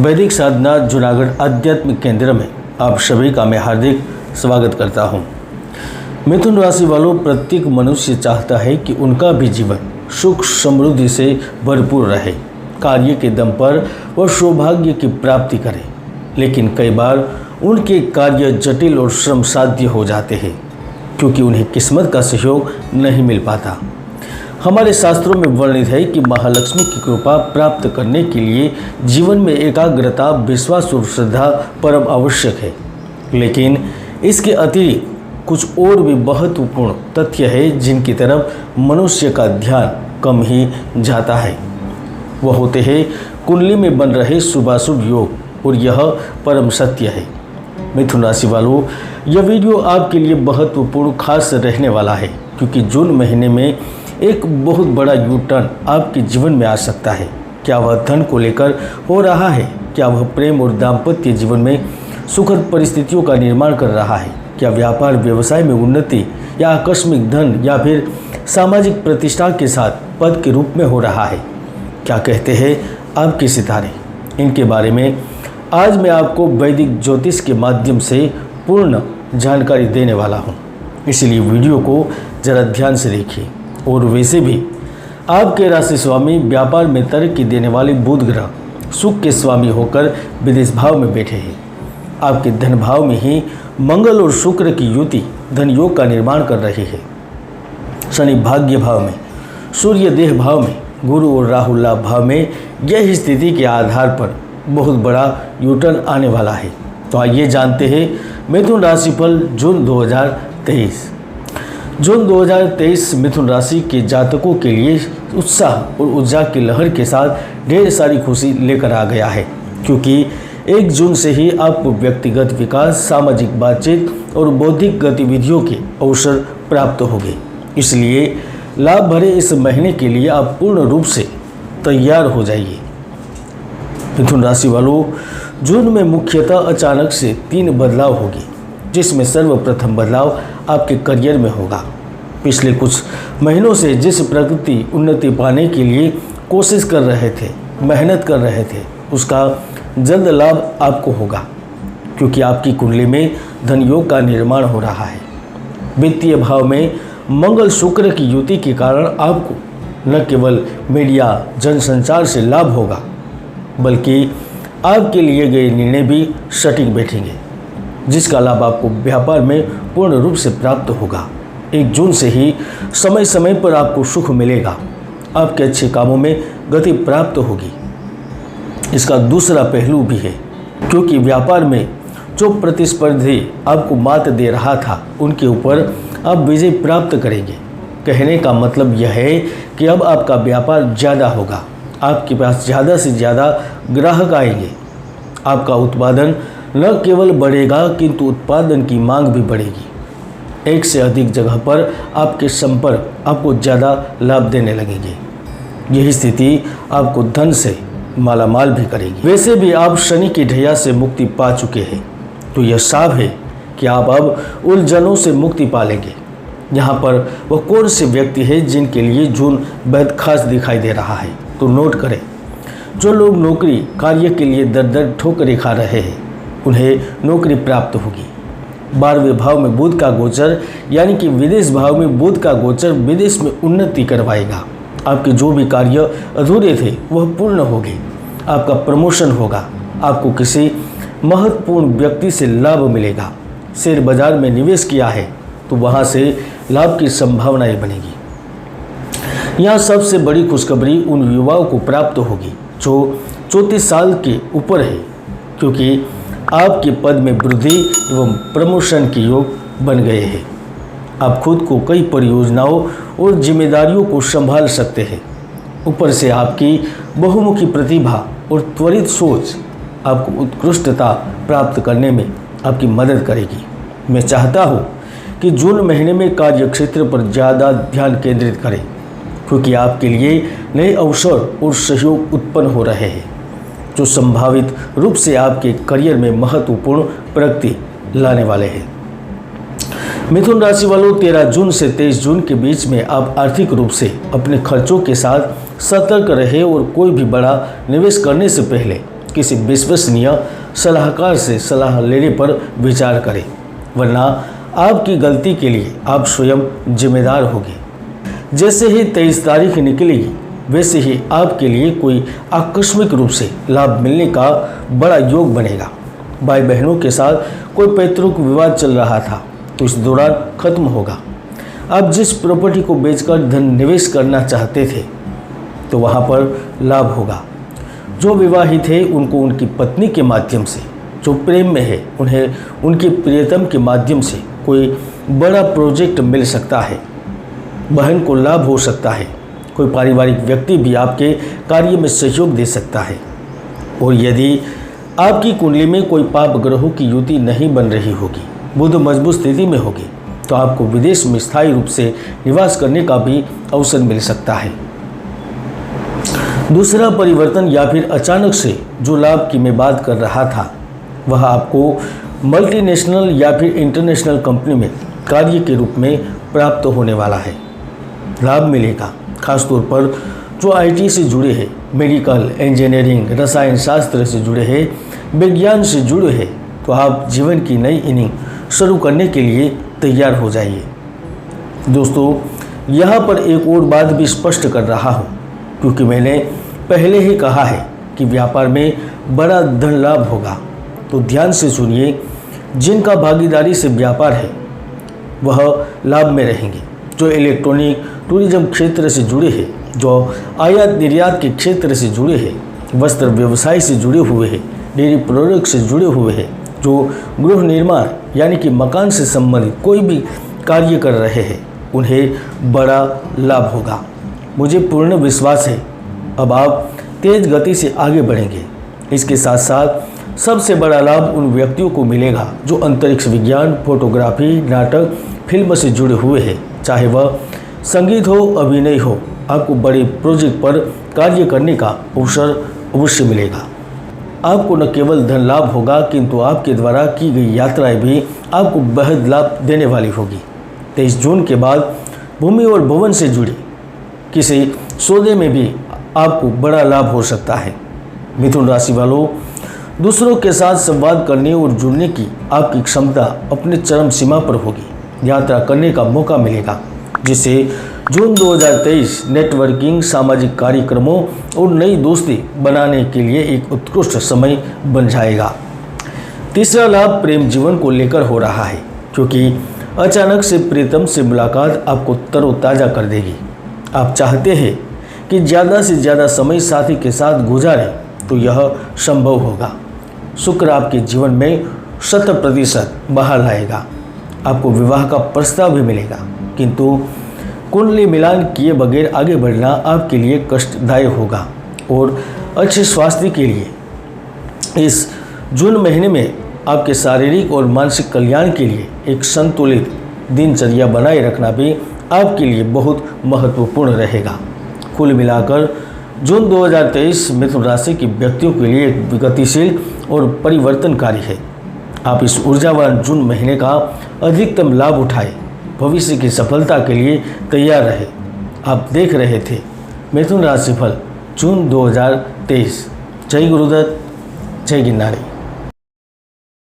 वैदिक साधना जूनागढ़ आध्यात्मिक केंद्र में आप सभी का मैं हार्दिक स्वागत करता हूं। मिथुन राशि वालों, प्रत्येक मनुष्य चाहता है कि उनका भी जीवन सुख समृद्धि से भरपूर रहे, कार्य के दम पर वह सौभाग्य की प्राप्ति करे। लेकिन कई बार उनके कार्य जटिल और श्रम साध्य हो जाते हैं क्योंकि उन्हें किस्मत का सहयोग नहीं मिल पाता। हमारे शास्त्रों में वर्णित है कि महालक्ष्मी की कृपा प्राप्त करने के लिए जीवन में एकाग्रता, विश्वास और श्रद्धा परम आवश्यक है। लेकिन इसके अतिरिक्त कुछ और भी महत्वपूर्ण तथ्य है जिनकी तरफ मनुष्य का ध्यान कम ही जाता है। वह होते हैं कुंडली में बन रहे शुभाशुभ योग, और यह परम सत्य है। मिथुन राशि वालों, यह वीडियो आपके लिए महत्वपूर्ण खास रहने वाला है क्योंकि जून महीने में एक बहुत बड़ा यू टर्न आपके जीवन में आ सकता है। क्या वह धन को लेकर हो रहा है? क्या वह प्रेम और दाम्पत्य जीवन में सुखद परिस्थितियों का निर्माण कर रहा है? क्या व्यापार व्यवसाय में उन्नति या आकस्मिक धन या फिर सामाजिक प्रतिष्ठा के साथ पद के रूप में हो रहा है? क्या कहते हैं आपके सितारे? इनके बारे में आज मैं आपको वैदिक ज्योतिष के माध्यम से पूर्ण जानकारी देने वाला हूँ, इसलिए वीडियो को जरा ध्यान से देखिए। और वैसे भी आपके राशि स्वामी व्यापार में तरक्की देने वाले बुध ग्रह सुख के स्वामी होकर विदेश भाव में बैठे हैं। आपके धन भाव में ही मंगल और शुक्र की युति धन योग का निर्माण कर रही है। शनि भाग्य भाव में, सूर्य देह भाव में, गुरु और राहु लाभ भाव में यह स्थिति के आधार पर बहुत बड़ा यूटर्न आने वाला है। तो आइए जानते हैं मिथुन राशिफल जून 2023। जून 2023 मिथुन राशि के जातकों के लिए उत्साह और ऊर्जा की लहर के साथ ढेर सारी खुशी लेकर आ गया है क्योंकि 1 जून से ही आपको व्यक्तिगत विकास, सामाजिक बातचीत और बौद्धिक गतिविधियों के अवसर प्राप्त होंगे। इसलिए लाभ भरे इस महीने के लिए आप पूर्ण रूप से तैयार हो जाइए। मिथुन राशि वालों, जून में मुख्यतः अचानक से 3 बदलाव होंगे, जिसमें सर्वप्रथम बदलाव आपके करियर में होगा। पिछले कुछ महीनों से जिस प्रगति उन्नति पाने के लिए कोशिश कर रहे थे, मेहनत कर रहे थे, उसका जल्द लाभ आपको होगा क्योंकि आपकी कुंडली में धन योग का निर्माण हो रहा है। वित्तीय भाव में मंगल शुक्र की युति के कारण आपको न केवल मीडिया जनसंचार से लाभ होगा बल्कि आपके लिए गए निर्णय भी सटीक बैठेंगे, जिसका लाभ आपको व्यापार में पूर्ण रूप से प्राप्त होगा। 1 जून से ही समय समय पर आपको सुख मिलेगा, आपके अच्छे कामों में गति प्राप्त होगी। इसका दूसरा पहलू भी है क्योंकि व्यापार में जो प्रतिस्पर्धी आपको मात दे रहा था उनके ऊपर आप विजय प्राप्त करेंगे। कहने का मतलब यह है कि अब आपका व्यापार ज़्यादा होगा, आपके पास ज़्यादा से ज़्यादा ग्राहक आएंगे। आपका उत्पादन न केवल बढ़ेगा किंतु उत्पादन की मांग भी बढ़ेगी। एक से अधिक जगह पर आपके संपर्क आपको ज़्यादा लाभ देने लगेंगे। यही स्थिति आपको धन से मालामाल भी करेगी। वैसे भी आप शनि की ढैया से मुक्ति पा चुके हैं, तो यह साफ है कि आप अब उलझनों से मुक्ति पालेंगे। यहाँ पर वह कौन से व्यक्ति है जिनके लिए जून बेहद खास दिखाई दे रहा है, तो नोट करें। जो लोग नौकरी कार्य के लिए दर दर ठोकरें खा रहे हैं उन्हें नौकरी प्राप्त होगी। 12वें भाव में बुध का गोचर यानी कि विदेश भाव में बुध का गोचर विदेश में उन्नति करवाएगा। आपके जो भी कार्य अधूरे थे वह पूर्ण होंगे। आपका प्रमोशन होगा, आपको किसी महत्वपूर्ण व्यक्ति से लाभ मिलेगा। शेयर बाजार में निवेश किया है तो वहाँ से लाभ की संभावनाएं बनेगी। यहाँ सबसे बड़ी खुशखबरी उन युवाओं को प्राप्त होगी जो 34 साल के ऊपर है क्योंकि आपके पद में वृद्धि एवं प्रमोशन के योग बन गए हैं। आप खुद को कई परियोजनाओं और जिम्मेदारियों को संभाल सकते हैं। ऊपर से आपकी बहुमुखी प्रतिभा और त्वरित सोच आपको उत्कृष्टता प्राप्त करने में आपकी मदद करेगी। मैं चाहता हूँ कि जून महीने में कार्यक्षेत्र पर ज़्यादा ध्यान केंद्रित करें क्योंकि आपके लिए नए अवसर और सहयोग उत्पन्न हो रहे हैं जो संभावित रूप से आपके करियर में महत्वपूर्ण प्रगति लाने वाले हैं। मिथुन राशि वालों, 13 जून से 23 जून के बीच में आप आर्थिक रूप से अपने खर्चों के साथ सतर्क रहे और कोई भी बड़ा निवेश करने से पहले किसी विश्वसनीय सलाहकार से सलाह लेने पर विचार करें, वरना आपकी गलती के लिए आप स्वयं जिम्मेदार होंगे। जैसे ही 23 तारीख निकलेगी वैसे ही आपके लिए कोई आकस्मिक रूप से लाभ मिलने का बड़ा योग बनेगा। भाई बहनों के साथ कोई पैतृक विवाद चल रहा था तो इस दौरान खत्म होगा। आप जिस प्रॉपर्टी को बेचकर धन निवेश करना चाहते थे तो वहाँ पर लाभ होगा। जो विवाहित है उनको उनकी पत्नी के माध्यम से, जो प्रेम में है उन्हें उनकी प्रियतम के माध्यम से कोई बड़ा प्रोजेक्ट मिल सकता है। बहन को लाभ हो सकता है। कोई पारिवारिक व्यक्ति भी आपके कार्य में सहयोग दे सकता है। और यदि आपकी कुंडली में कोई पाप ग्रहों की युति नहीं बन रही होगी, बुध मजबूत स्थिति में होगी, तो आपको विदेश में स्थायी रूप से निवास करने का भी अवसर मिल सकता है। दूसरा परिवर्तन या फिर अचानक से जो लाभ की मैं बात कर रहा था वह आपको मल्टीनेशनल या फिर इंटरनेशनल कंपनी में कार्य के रूप में प्राप्त होने वाला है। लाभ मिलेगा, खासतौर पर जो आईटी से जुड़े हैं, मेडिकल, इंजीनियरिंग, रसायन शास्त्र से जुड़े हैं, विज्ञान से जुड़े हैं, तो आप जीवन की नई इनिंग शुरू करने के लिए तैयार हो जाइए। दोस्तों, यहाँ पर एक और बात भी स्पष्ट कर रहा हूँ, क्योंकि मैंने पहले ही कहा है कि व्यापार में बड़ा धन लाभ होगा। तो ध्यान से सुनिए, जिनका भागीदारी से व्यापार है वह लाभ में रहेंगे। जो इलेक्ट्रॉनिक, टूरिज्म क्षेत्र से जुड़े हैं, जो आयात निर्यात के क्षेत्र से जुड़े हैं, वस्त्र व्यवसाय से जुड़े हुए हैं, डेयरी प्रोडक्ट से जुड़े हुए हैं, जो गृह निर्माण यानी कि मकान से संबंधित कोई भी कार्य कर रहे हैं, उन्हें बड़ा लाभ होगा। मुझे पूर्ण विश्वास है अब आप तेज गति से आगे बढ़ेंगे। इसके साथ साथ सबसे बड़ा लाभ उन व्यक्तियों को मिलेगा जो अंतरिक्ष विज्ञान, फोटोग्राफी, नाटक, फिल्म से जुड़े हुए हैं। चाहे वह संगीत हो, अभिनय हो, आपको बड़े प्रोजेक्ट पर कार्य करने का अवसर अवश्य मिलेगा। आपको न केवल धन लाभ होगा किंतु आपके द्वारा की गई यात्राएं भी आपको बेहद लाभ देने वाली होगी। 23 जून के बाद भूमि और भवन से जुड़ी किसी सौदे में भी आपको बड़ा लाभ हो सकता है। मिथुन राशि वालों, दूसरों के साथ संवाद करने और जुड़ने की आपकी क्षमता अपने चरम सीमा पर होगी। यात्रा करने का मौका मिलेगा, जिससे जून 2023 नेटवर्किंग, सामाजिक कार्यक्रमों और नई दोस्ती बनाने के लिए एक उत्कृष्ट समय बन जाएगा। तीसरा लाभ प्रेम जीवन को लेकर हो रहा है, क्योंकि अचानक से प्रीतम से मुलाकात आपको तरोताज़ा कर देगी। आप चाहते हैं कि ज़्यादा से ज़्यादा समय साथी के साथ गुजारें, तो यह संभव होगा। शुक्र आपके जीवन में 100% बाहर लाएगा। आपको विवाह का प्रस्ताव भी मिलेगा, किंतु कुंडली मिलान किए बगैर आगे बढ़ना आपके लिए कष्टदायक होगा। और अच्छे स्वास्थ्य के लिए इस जून महीने में आपके शारीरिक और मानसिक कल्याण के लिए एक संतुलित दिनचर्या बनाए रखना भी आपके लिए बहुत महत्वपूर्ण रहेगा। कुल मिलाकर जून 2023 मिथुन राशि के व्यक्तियों के लिए एक गतिशील और परिवर्तनकारी है। आप इस ऊर्जावान जून महीने का अधिकतम लाभ उठाएं, भविष्य की सफलता के लिए तैयार रहे। आप देख रहे थे मिथुन राशिफल जून 2023। जय गुरुदत्त, जय गिरनारी।